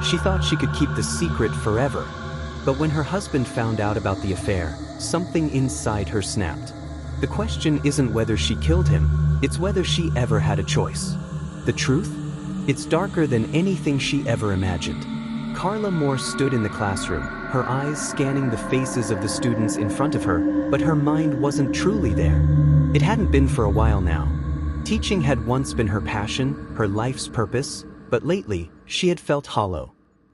She thought she could keep the secret forever. But when her husband found out about the affair, something inside her snapped. The question isn't whether she killed him, it's whether she ever had a choice. The truth? It's darker than anything she ever imagined. Carla Moore stood in the classroom, her eyes scanning the faces of the students in front of her, but her mind wasn't truly there. It hadn't been for a while now. Teaching had once been her passion, her life's purpose, but lately, she had felt hollow.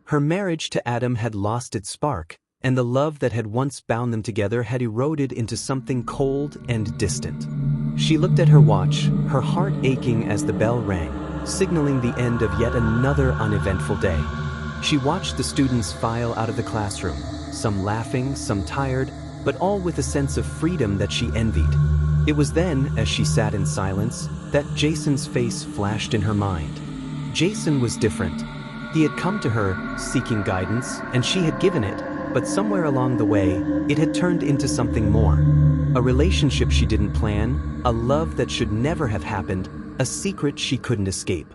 Her marriage to Adam had lost its spark, and the love that had once bound them together had eroded into something cold and distant. She looked at her watch, her heart aching as the bell rang, signaling the end of yet another uneventful day. She watched the students file out of the classroom, some laughing, some tired, but all with a sense of freedom that she envied. It was then, as she sat in silence, that Jason's face flashed in her mind. Jason was different. He had come to her, seeking guidance, and she had given it, but somewhere along the way, it had turned into something more. A relationship she didn't plan, a love that should never have happened, a secret she couldn't escape.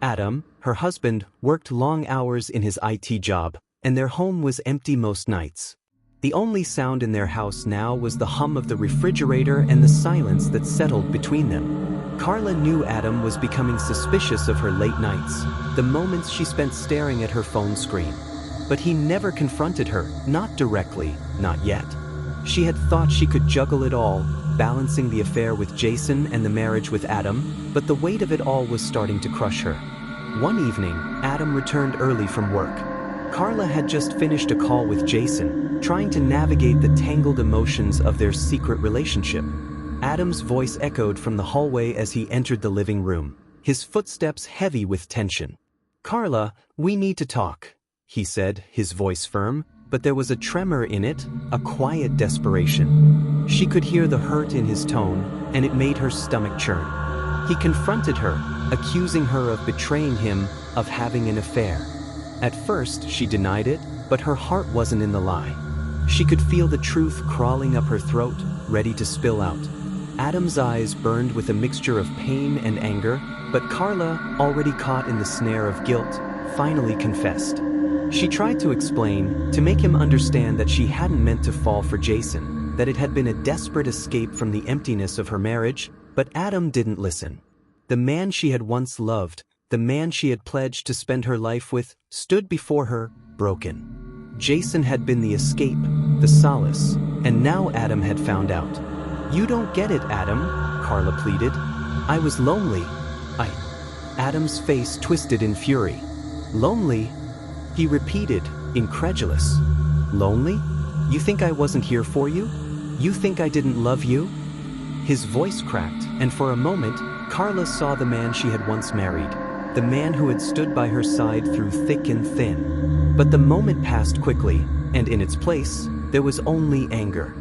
Adam, her husband, worked long hours in his IT job, and their home was empty most nights. The only sound in their house now was the hum of the refrigerator and the silence that settled between them. Carla knew Adam was becoming suspicious of her late nights, the moments she spent staring at her phone screen. But he never confronted her, not directly, not yet. She had thought she could juggle it all, balancing the affair with Jason and the marriage with Adam, but the weight of it all was starting to crush her. One evening, Adam returned early from work. Carla had just finished a call with Jason, trying to navigate the tangled emotions of their secret relationship. Adam's voice echoed from the hallway as he entered the living room, his footsteps heavy with tension. "Carla, we need to talk," he said, his voice firm, but there was a tremor in it, a quiet desperation. She could hear the hurt in his tone, and it made her stomach churn. He confronted her, accusing her of betraying him, of having an affair. At first, she denied it, but her heart wasn't in the lie. She could feel the truth crawling up her throat, ready to spill out. Adam's eyes burned with a mixture of pain and anger, but Carla, already caught in the snare of guilt, finally confessed. She tried to explain, to make him understand that she hadn't meant to fall for Jason, that it had been a desperate escape from the emptiness of her marriage, but Adam didn't listen. The man she had once loved, the man she had pledged to spend her life with, stood before her, broken. Jason had been the escape, the solace, and now Adam had found out. "You don't get it, Adam," Carla pleaded. "I was lonely. Adam's face twisted in fury. "Lonely?" he repeated, incredulous. "Lonely? You think I wasn't here for you? You think I didn't love you?" His voice cracked, and for a moment, Carla saw the man she had once married, the man who had stood by her side through thick and thin. But the moment passed quickly, and in its place, there was only anger.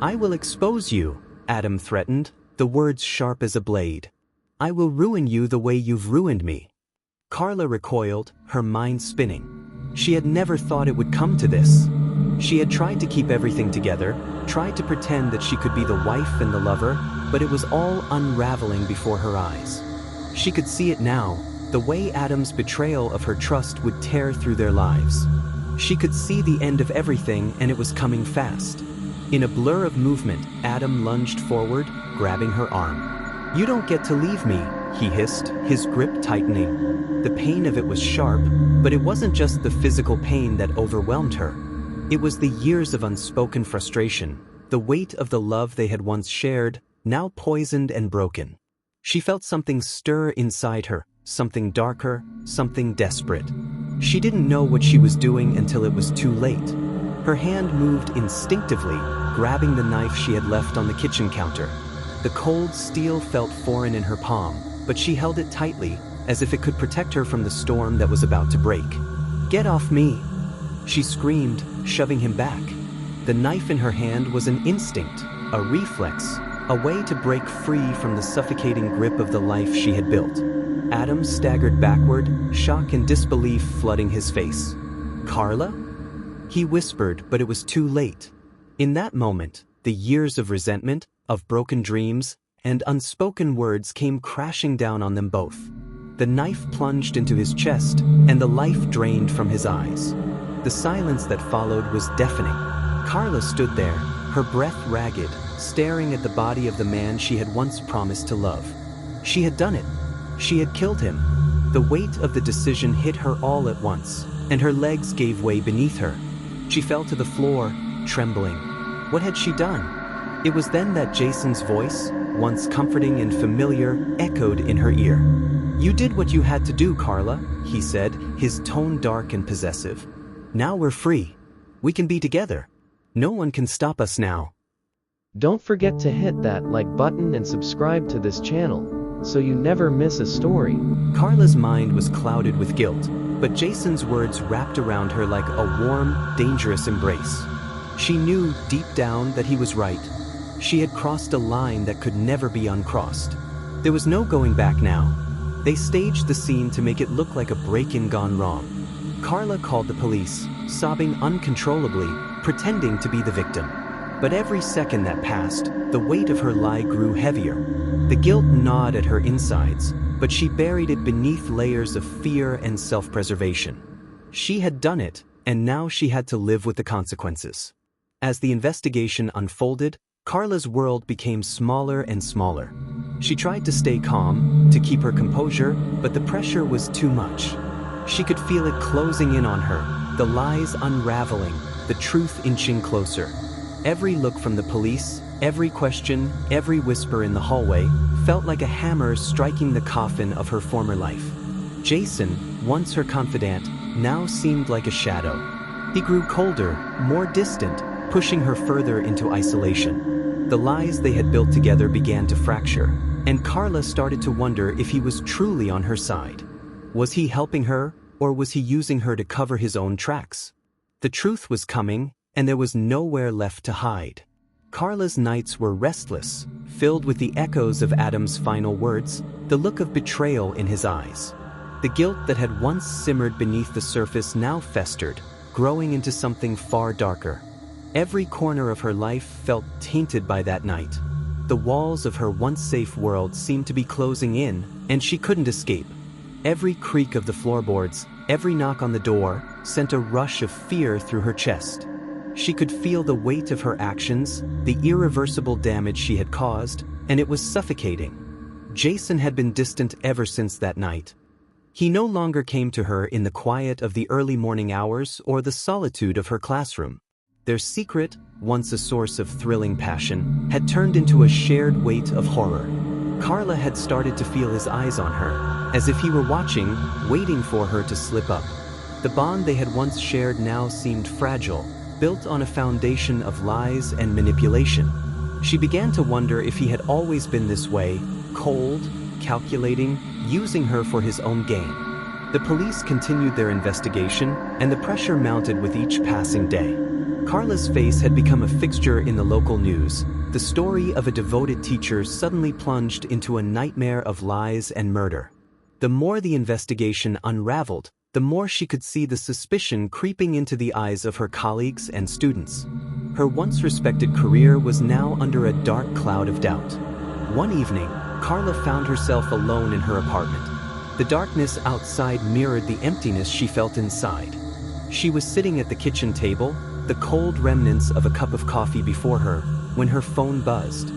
"I will expose you," Adam threatened, the words sharp as a blade. "I will ruin you the way you've ruined me." Carla recoiled, her mind spinning. She had never thought it would come to this. She had tried to keep everything together, tried to pretend that she could be the wife and the lover, but it was all unraveling before her eyes. She could see it now, the way Adam's betrayal of her trust would tear through their lives. She could see the end of everything, and it was coming fast. In a blur of movement, Adam lunged forward, grabbing her arm. "You don't get to leave me," he hissed, his grip tightening. The pain of it was sharp, but it wasn't just the physical pain that overwhelmed her. It was the years of unspoken frustration, the weight of the love they had once shared, now poisoned and broken. She felt something stir inside her, something darker, something desperate. She didn't know what she was doing until it was too late. Her hand moved instinctively, grabbing the knife she had left on the kitchen counter. The cold steel felt foreign in her palm, but she held it tightly, as if it could protect her from the storm that was about to break. "Get off me!" she screamed, shoving him back. The knife in her hand was an instinct, a reflex, a way to break free from the suffocating grip of the life she had built. Adam staggered backward, shock and disbelief flooding his face. "Carla?" he whispered, but it was too late. In that moment, the years of resentment, of broken dreams, and unspoken words came crashing down on them both. The knife plunged into his chest, and the life drained from his eyes. The silence that followed was deafening. Carla stood there, her breath ragged, staring at the body of the man she had once promised to love. She had done it. She had killed him. The weight of the decision hit her all at once, and her legs gave way beneath her. She fell to the floor, trembling. What had she done? It was then that Jason's voice, once comforting and familiar, echoed in her ear. "You did what you had to do, Carla," he said, his tone dark and possessive. "Now we're free. We can be together. No one can stop us now." Don't forget to hit that like button and subscribe to this channel, so you never miss a story. Carla's mind was clouded with guilt, but Jason's words wrapped around her like a warm, dangerous embrace. She knew deep down that he was right. She had crossed a line that could never be uncrossed. There was no going back now. They staged the scene to make it look like a break-in gone wrong. Carla called the police, sobbing uncontrollably, pretending to be the victim. But every second that passed, the weight of her lie grew heavier. The guilt gnawed at her insides, but she buried it beneath layers of fear and self-preservation. She had done it, and now she had to live with the consequences. As the investigation unfolded, Carla's world became smaller and smaller. She tried to stay calm, to keep her composure, but the pressure was too much. She could feel it closing in on her, the lies unraveling, the truth inching closer. Every look from the police, every question, every whisper in the hallway, felt like a hammer striking the coffin of her former life. Jason, once her confidant, now seemed like a shadow. He grew colder, more distant, pushing her further into isolation. The lies they had built together began to fracture, and Carla started to wonder if he was truly on her side. Was he helping her, or was he using her to cover his own tracks? The truth was coming, and there was nowhere left to hide. Carla's nights were restless, filled with the echoes of Adam's final words, the look of betrayal in his eyes. The guilt that had once simmered beneath the surface now festered, growing into something far darker. Every corner of her life felt tainted by that night. The walls of her once safe world seemed to be closing in, and she couldn't escape. Every creak of the floorboards, every knock on the door, sent a rush of fear through her chest. She could feel the weight of her actions, the irreversible damage she had caused, and it was suffocating. Jason had been distant ever since that night. He no longer came to her in the quiet of the early morning hours or the solitude of her classroom. Their secret, once a source of thrilling passion, had turned into a shared weight of horror. Carla had started to feel his eyes on her, as if he were watching, waiting for her to slip up. The bond they had once shared now seemed fragile, built on a foundation of lies and manipulation. She began to wonder if he had always been this way, cold, calculating, using her for his own gain. The police continued their investigation, and the pressure mounted with each passing day. Carla's face had become a fixture in the local news. The story of a devoted teacher suddenly plunged into a nightmare of lies and murder. The more the investigation unraveled, the more she could see the suspicion creeping into the eyes of her colleagues and students. Her once respected career was now under a dark cloud of doubt. One evening, Carla found herself alone in her apartment. The darkness outside mirrored the emptiness she felt inside. She was sitting at the kitchen table, the cold remnants of a cup of coffee before her, when her phone buzzed.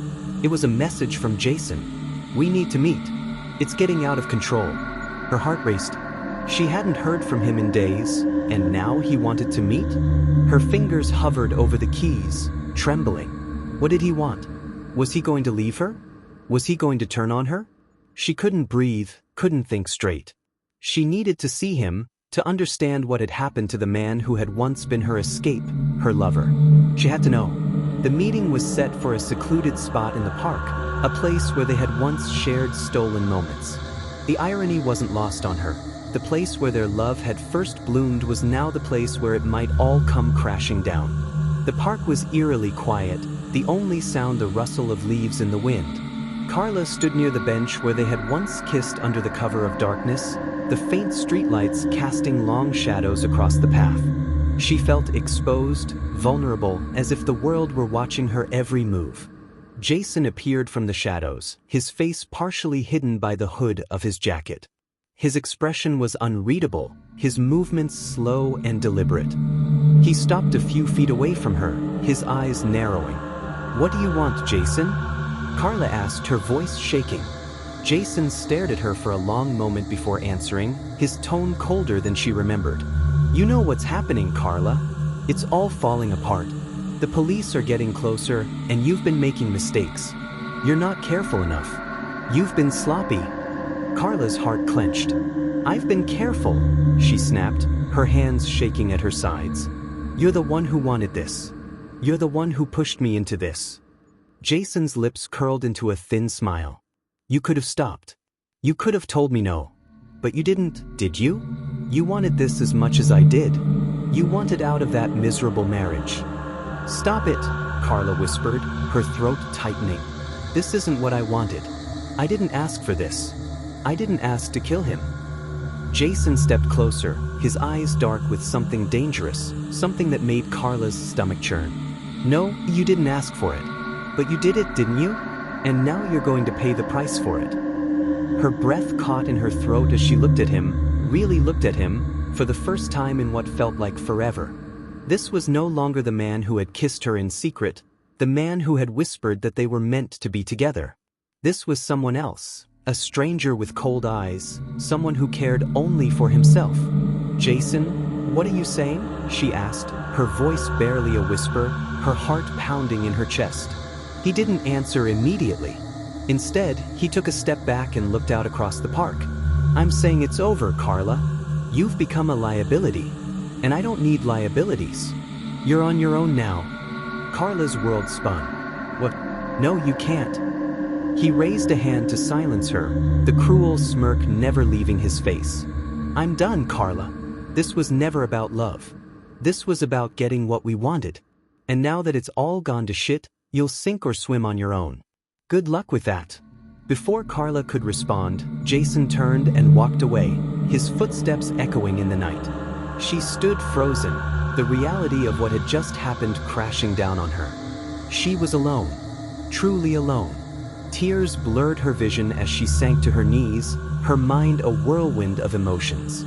It was a message from Jason. "We need to meet. It's getting out of control." Her heart raced. She hadn't heard from him in days, and now he wanted to meet? Her fingers hovered over the keys, trembling. What did he want? Was he going to leave her? Was he going to turn on her? She couldn't breathe, couldn't think straight. She needed to see him, to understand what had happened to the man who had once been her escape, her lover. She had to know. The meeting was set for a secluded spot in the park, a place where they had once shared stolen moments. The irony wasn't lost on her. The place where their love had first bloomed was now the place where it might all come crashing down. The park was eerily quiet, the only sound the rustle of leaves in the wind. Carla stood near the bench where they had once kissed under the cover of darkness, the faint streetlights casting long shadows across the path. She felt exposed, vulnerable, as if the world were watching her every move. Jason appeared from the shadows, his face partially hidden by the hood of his jacket. His expression was unreadable, his movements slow and deliberate. He stopped a few feet away from her, his eyes narrowing. "What do you want, Jason?" Carla asked, her voice shaking. Jason stared at her for a long moment before answering, his tone colder than she remembered. "You know what's happening, Carla. It's all falling apart. The police are getting closer, and you've been making mistakes. You're not careful enough. You've been sloppy." Carla's heart clenched. "I've been careful," she snapped, her hands shaking at her sides. "You're the one who wanted this. You're the one who pushed me into this." Jason's lips curled into a thin smile. "You could have stopped. You could have told me no. But you didn't, did you? You wanted this as much as I did. You wanted out of that miserable marriage." "Stop it," Carla whispered, her throat tightening. "This isn't what I wanted. I didn't ask for this. I didn't ask to kill him." Jason stepped closer, his eyes dark with something dangerous, something that made Carla's stomach churn. "No, you didn't ask for it. But you did it, didn't you? And now you're going to pay the price for it." Her breath caught in her throat as she looked at him, really looked at him, for the first time in what felt like forever. This was no longer the man who had kissed her in secret, the man who had whispered that they were meant to be together. This was someone else, a stranger with cold eyes, someone who cared only for himself. "Jason, what are you saying?" she asked, her voice barely a whisper, her heart pounding in her chest. He didn't answer immediately. Instead, he took a step back and looked out across the park. "I'm saying it's over, Carla. You've become a liability. And I don't need liabilities. You're on your own now." Carla's world spun. "What? No, you can't." He raised a hand to silence her, the cruel smirk never leaving his face. "I'm done, Carla. This was never about love. This was about getting what we wanted. And now that it's all gone to shit, you'll sink or swim on your own. Good luck with that." Before Carla could respond, Jason turned and walked away, his footsteps echoing in the night. She stood frozen, the reality of what had just happened crashing down on her. She was alone, truly alone. Tears blurred her vision as she sank to her knees, her mind a whirlwind of emotions.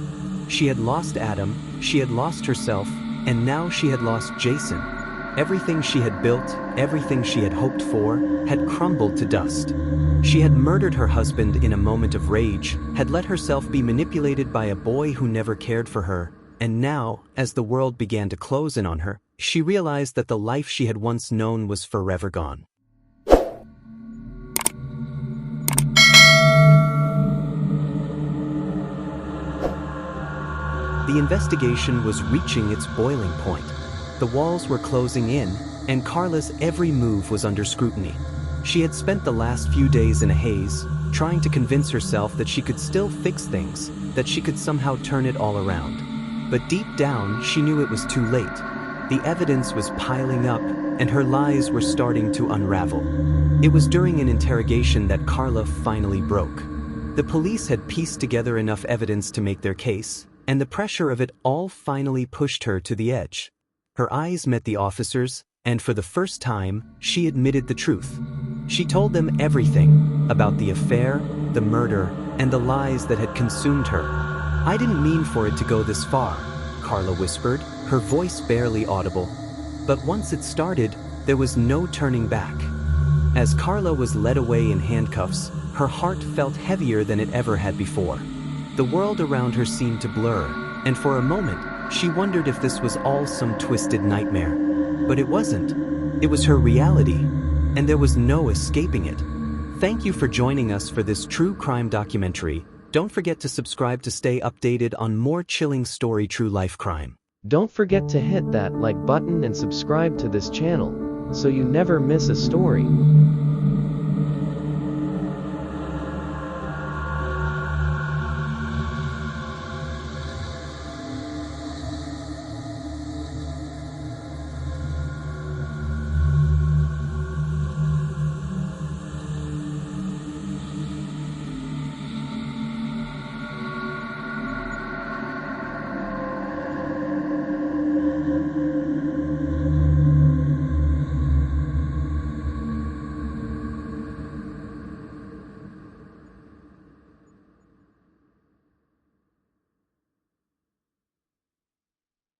She had lost Adam, she had lost herself, and now she had lost Jason. Everything she had built, everything she had hoped for, had crumbled to dust. She had murdered her husband in a moment of rage, had let herself be manipulated by a boy who never cared for her, and now, as the world began to close in on her, she realized that the life she had once known was forever gone. The investigation was reaching its boiling point. The walls were closing in, and Carla's every move was under scrutiny. She had spent the last few days in a haze, trying to convince herself that she could still fix things, that she could somehow turn it all around. But deep down, she knew it was too late. The evidence was piling up, and her lies were starting to unravel. It was during an interrogation that Carla finally broke. The police had pieced together enough evidence to make their case, and the pressure of it all finally pushed her to the edge. Her eyes met the officers, and for the first time, she admitted the truth. She told them everything about the affair, the murder, and the lies that had consumed her. "I didn't mean for it to go this far," Carla whispered, her voice barely audible. But once it started, there was no turning back. As Carla was led away in handcuffs, her heart felt heavier than it ever had before. The world around her seemed to blur, and for a moment, she wondered if this was all some twisted nightmare. But it wasn't. It was her reality, and there was no escaping it. Thank you for joining us for this true crime documentary. Don't forget to subscribe to stay updated on more chilling story true life crime. Don't forget to hit that like button and subscribe to this channel, so you never miss a story.